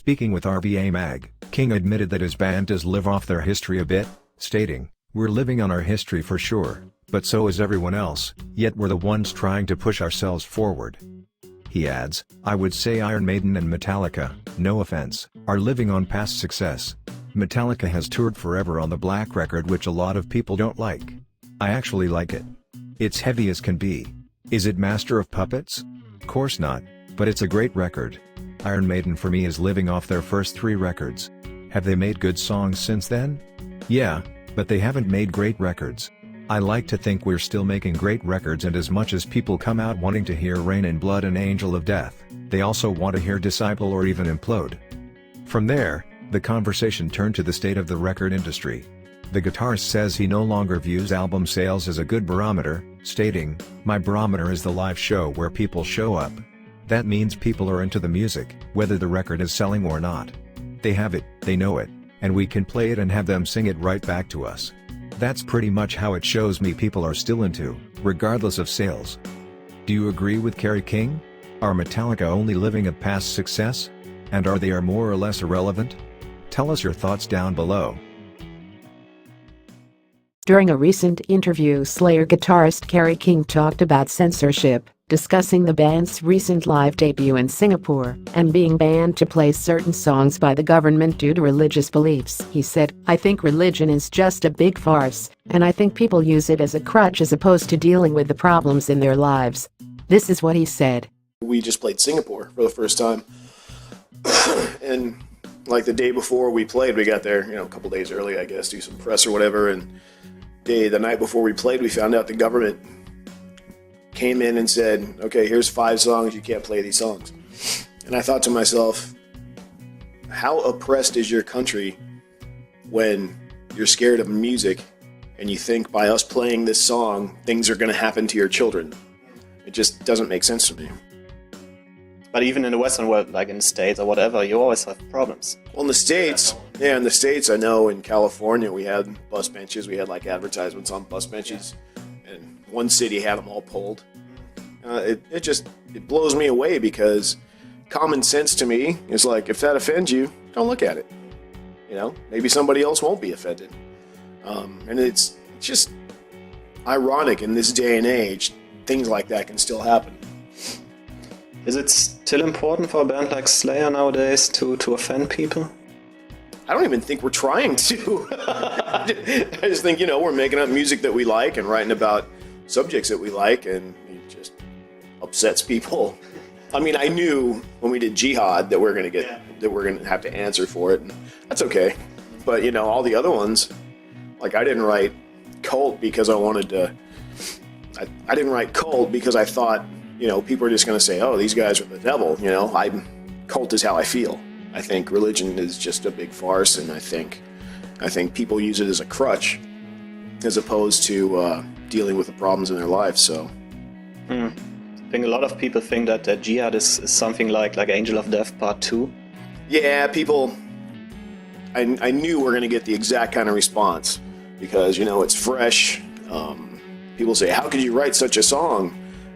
Speaking with RVA Mag, King admitted that his band does live off their history a bit, stating, "We're living on our history for sure, but so is everyone else, yet we're the ones trying to push ourselves forward." He adds, "I would say Iron Maiden and Metallica, no offense, are living on past success. Metallica has toured forever on the Black record, which a lot of people don't like. I actually like it. It's heavy as can be. Is it Master of Puppets? Course not, but it's a great record. Iron Maiden for me is living off their first 3 records. Have they made good songs since then? Yeah, but they haven't made great records. I like to think we're still making great records, and as much as people come out wanting to hear Rain and Blood and Angel of Death, they also want to hear Disciple or even Implode." From there, the conversation turned to the state of the record industry. The guitarist says he no longer views album sales as a good barometer, stating, "My barometer is the live show where people show up. That means people are into the music, whether the record is selling or not. They have it, they know it, and we can play it and have them sing it right back to us. That's pretty much how it shows me people are still into, regardless of sales." Do you agree with Kerry King? Are Metallica only living at past success? And are they more or less irrelevant? Tell us your thoughts down below. During a recent interview, Slayer guitarist Kerry King talked about censorship, discussing the band's recent live debut in Singapore and being banned to play certain songs by the government due to religious beliefs. He said, "I think religion is just a big farce, and I think people use it as a crutch as opposed to dealing with the problems in their lives." This is what he said. We just played Singapore for the first time. And like the day before we played, we got there, a couple days early, I guess, do some press or whatever. And the night before we played, we found out the government came in and said, "Okay, here's 5 songs, you can't play these songs." And I thought to myself, how oppressed is your country when you're scared of music and you think by us playing this song, things are going to happen to your children? It just doesn't make sense to me. But even in the Western world, like in the States or whatever, you always have problems. Well, in the States, I know in California we had bus benches, we had like advertisements on bus benches, and one city had them all pulled. It blows me away, because common sense to me is like, if that offends you, don't look at it. Maybe somebody else won't be offended. And it's just ironic in this day and age, things like that can still happen. Is it still important for a band like Slayer nowadays to offend people? I don't even think we're trying to. I just think, we're making up music that we like and writing about subjects that we like, and it just upsets people. I mean, I knew when we did Jihad that we're going to have to answer for it, and that's okay. But, all the other ones, like I didn't write Cult because I wanted to. I didn't write Cult because I thought, people are just going to say, "Oh, these guys are the devil." Cult is how I feel. I think religion is just a big farce, and I think people use it as a crutch as opposed to dealing with the problems in their life. So, I think a lot of people think that Jihad is something like Angel of Death Part 2. Yeah, people. I knew we're going to get the exact kind of response because it's fresh. People say, "How could you write such a song?"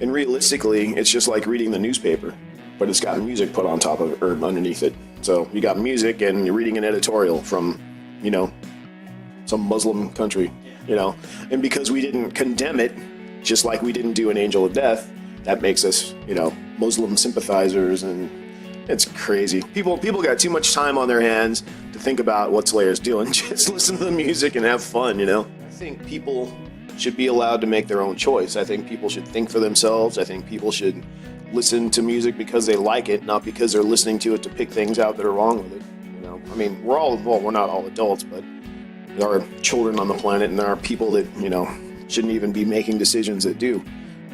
And realistically, it's just like reading the newspaper, but it's got music put on top of it or underneath it. So you got music and you're reading an editorial from, some Muslim country, And because we didn't condemn it, just like we didn't do an Angel of Death, that makes us, Muslim sympathizers, and it's crazy. People got too much time on their hands to think about what Slayer's doing. Just listen to the music and have fun, I think people should be allowed to make their own choice. I think people should think for themselves. I think people should listen to music because they like it, not because they're listening to it to pick things out that are wrong with it. I mean, we're not all adults, but there are children on the planet, and there are people that, shouldn't even be making decisions that do.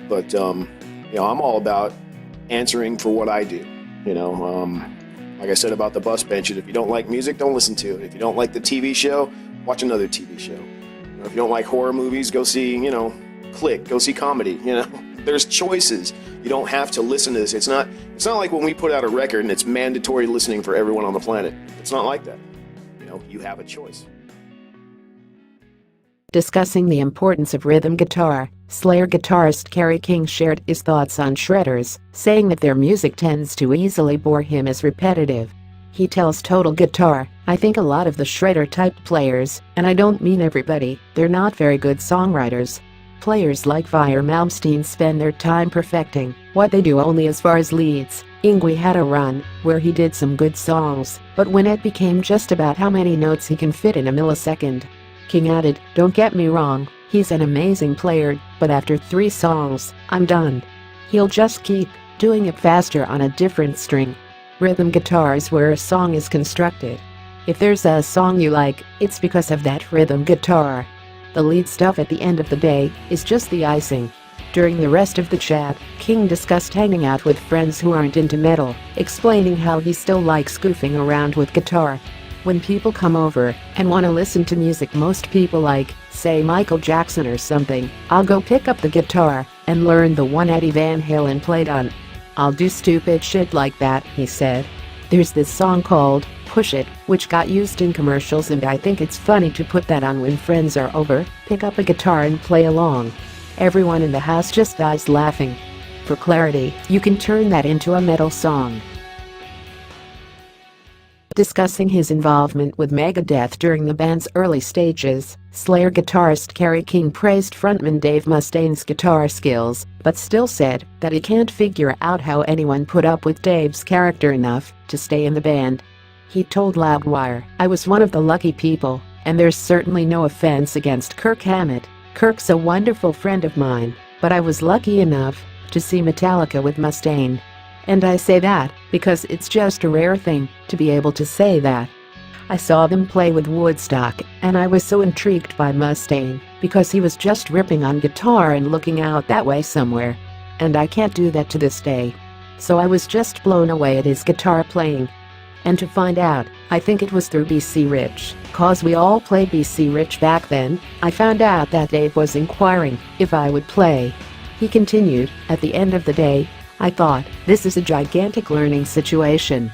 But, I'm all about answering for what I do. Like I said about the bus benches, if you don't like music, don't listen to it. If you don't like the TV show, watch another TV show. If you don't like horror movies, go see, Click, go see comedy, There's choices. You don't have to listen to this. It's not like when we put out a record and it's mandatory listening for everyone on the planet. It's not like that. You have a choice. Discussing the importance of rhythm guitar, Slayer guitarist Kerry King shared his thoughts on shredders, saying that their music tends to easily bore him as repetitive. He tells Total Guitar, "I think a lot of the shredder-type players, and I don't mean everybody, they're not very good songwriters. Players like Fire Malmsteen spend their time perfecting what they do only as far as leads. Yngwie had a run where he did some good songs, but when it became just about how many notes he can fit in a millisecond." King added, "Don't get me wrong, he's an amazing player, but after 3 songs, I'm done. He'll just keep doing it faster on a different string." Rhythm guitar is where a song is constructed. If there's a song you like, it's because of that rhythm guitar. The lead stuff at the end of the day is just the icing. During the rest of the chat, King discussed hanging out with friends who aren't into metal, explaining how he still likes goofing around with guitar. When people come over and want to listen to music most people like, say Michael Jackson or something, I'll go pick up the guitar and learn the one Eddie Van Halen played on. I'll do stupid shit like that, he said. There's this song called Push It, which got used in commercials, and I think it's funny to put that on when friends are over, pick up a guitar and play along. Everyone in the house just dies laughing. For clarity, you can turn that into a metal song. Discussing his involvement with Megadeth during the band's early stages, Slayer guitarist Kerry King praised frontman Dave Mustaine's guitar skills, but still said that he can't figure out how anyone put up with Dave's character enough to stay in the band. He told Loudwire, "I was one of the lucky people, and there's certainly no offense against Kirk Hammett. Kirk's a wonderful friend of mine, but I was lucky enough to see Metallica with Mustaine. And I say that because it's just a rare thing to be able to say that. I saw them play with Woodstock, and I was so intrigued by Mustaine because he was just ripping on guitar and looking out that way somewhere. And I can't do that to this day. So I was just blown away at his guitar playing. And to find out, I think it was through BC Rich, cause we all played BC Rich back then, I found out that Dave was inquiring if I would play." He continued, "At the end of the day, I thought, this is a gigantic learning situation.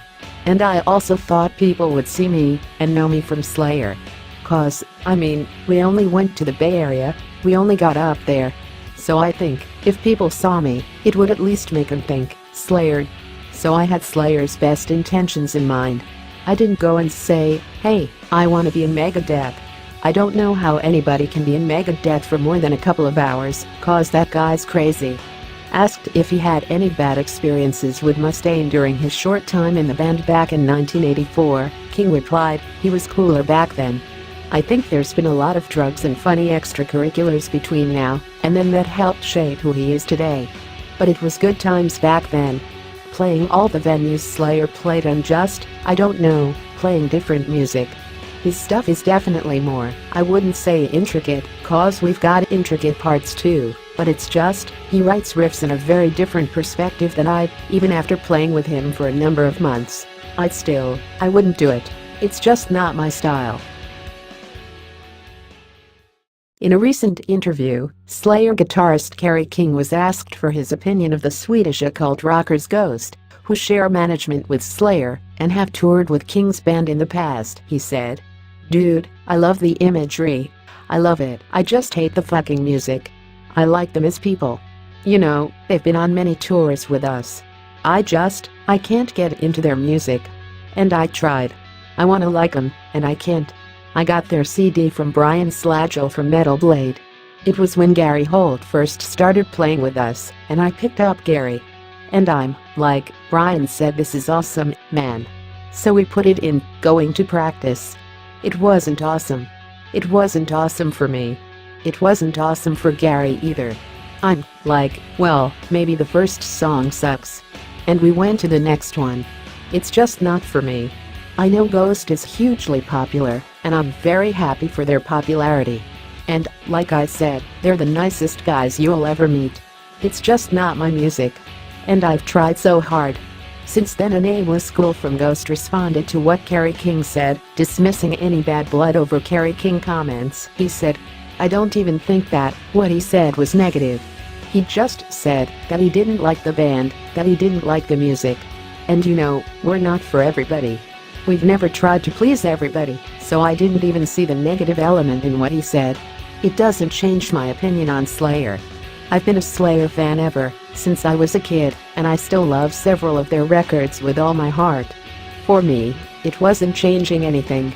And I also thought people would see me and know me from Slayer. Cause, I mean, we only went to the Bay Area, we only got up there. So I think, if people saw me, it would at least make them think, Slayer. So I had Slayer's best intentions in mind. I didn't go and say, hey, I want to be in Megadeth. I don't know how anybody can be in Megadeth for more than a couple of hours, cause that guy's crazy." Asked if he had any bad experiences with Mustaine during his short time in the band back in 1984, King replied, "He was cooler back then. I think there's been a lot of drugs and funny extracurriculars between now and then that helped shape who he is today. But it was good times back then. Playing all the venues Slayer played on, just, I don't know, playing different music. His stuff is definitely more, I wouldn't say intricate, cause we've got intricate parts too, but it's just, he writes riffs in a very different perspective than I, even after playing with him for a number of months. I wouldn't do it. It's just not my style." In a recent interview, Slayer guitarist Kerry King was asked for his opinion of the Swedish occult rockers Ghost, who share management with Slayer and have toured with King's band in the past. He said, "Dude, I love the imagery. I love it. I just hate the fucking music. I like them as people. You know, they've been on many tours with us. I can't get into their music. And I tried. I wanna like them, and I can't. I got their CD from Brian Slagel from Metal Blade. It was when Gary Holt first started playing with us, and I picked up Gary. And I'm like, Brian said, this is awesome, man. So we put it in, going to practice. It wasn't awesome. It wasn't awesome for me. It wasn't awesome for Gary either. I'm like, well, maybe the first song sucks. And we went to the next one. It's just not for me. I know Ghost is hugely popular, and I'm very happy for their popularity. And, like I said, they're the nicest guys you'll ever meet. It's just not my music. And I've tried so hard." Since then, an A-list school from Ghost responded to what Kerry King said, dismissing any bad blood over Kerry King comments. He said, "I don't even think that what he said was negative. He just said that he didn't like the band, that he didn't like the music. And you know, we're not for everybody. We've never tried to please everybody, so I didn't even see the negative element in what he said. It doesn't change my opinion on Slayer. I've been a Slayer fan ever since I was a kid, and I still love several of their records with all my heart." For me, it wasn't changing anything.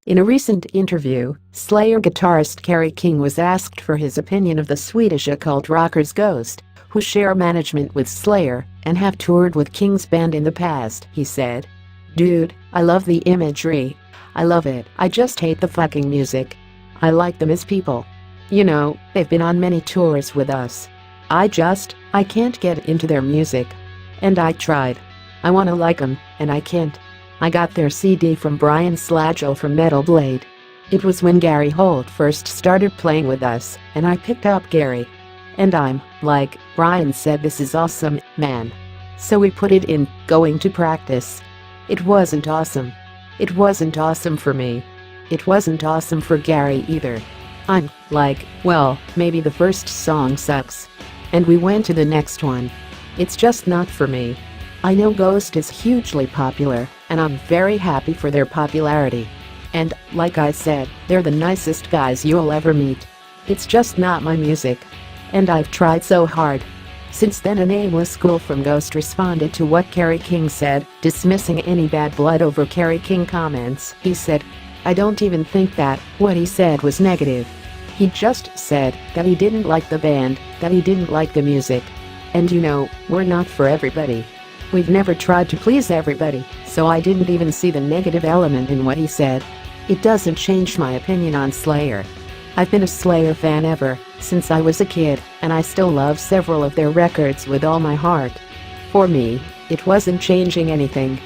In a recent interview, Slayer guitarist Kerry King was asked for his opinion of the Swedish occult rockers Ghost, who share management with Slayer and have toured with King's band in the past. He said, "Dude, I love the imagery. I love it. I just hate the fucking music. I like them as people. You know, they've been on many tours with us. I can't get into their music. And I tried. I wanna like them, and I can't. I got their CD from Brian Slagel from Metal Blade. It was when Gary Holt first started playing with us, and I picked up Gary. And I'm like, Brian said, this is awesome, man. So we put it in, going to practice. It wasn't awesome. It wasn't awesome for me. It wasn't awesome for Gary either. I'm like, well, maybe the first song sucks. And we went to the next one. It's just not for me. I know Ghost is hugely popular, and I'm very happy for their popularity. And, like I said, they're the nicest guys you'll ever meet. It's just not my music. And I've tried so hard." Since then, a nameless school from Ghost responded to what Kerry King said, dismissing any bad blood over Kerry King comments. He said, "I don't even think that what he said was negative. He just said that he didn't like the band, that he didn't like the music. And you know, we're not for everybody. We've never tried to please everybody, so I didn't even see the negative element in what he said. It doesn't change my opinion on Slayer. I've been a Slayer fan ever since I was a kid, and I still love several of their records with all my heart. For me, it wasn't changing anything."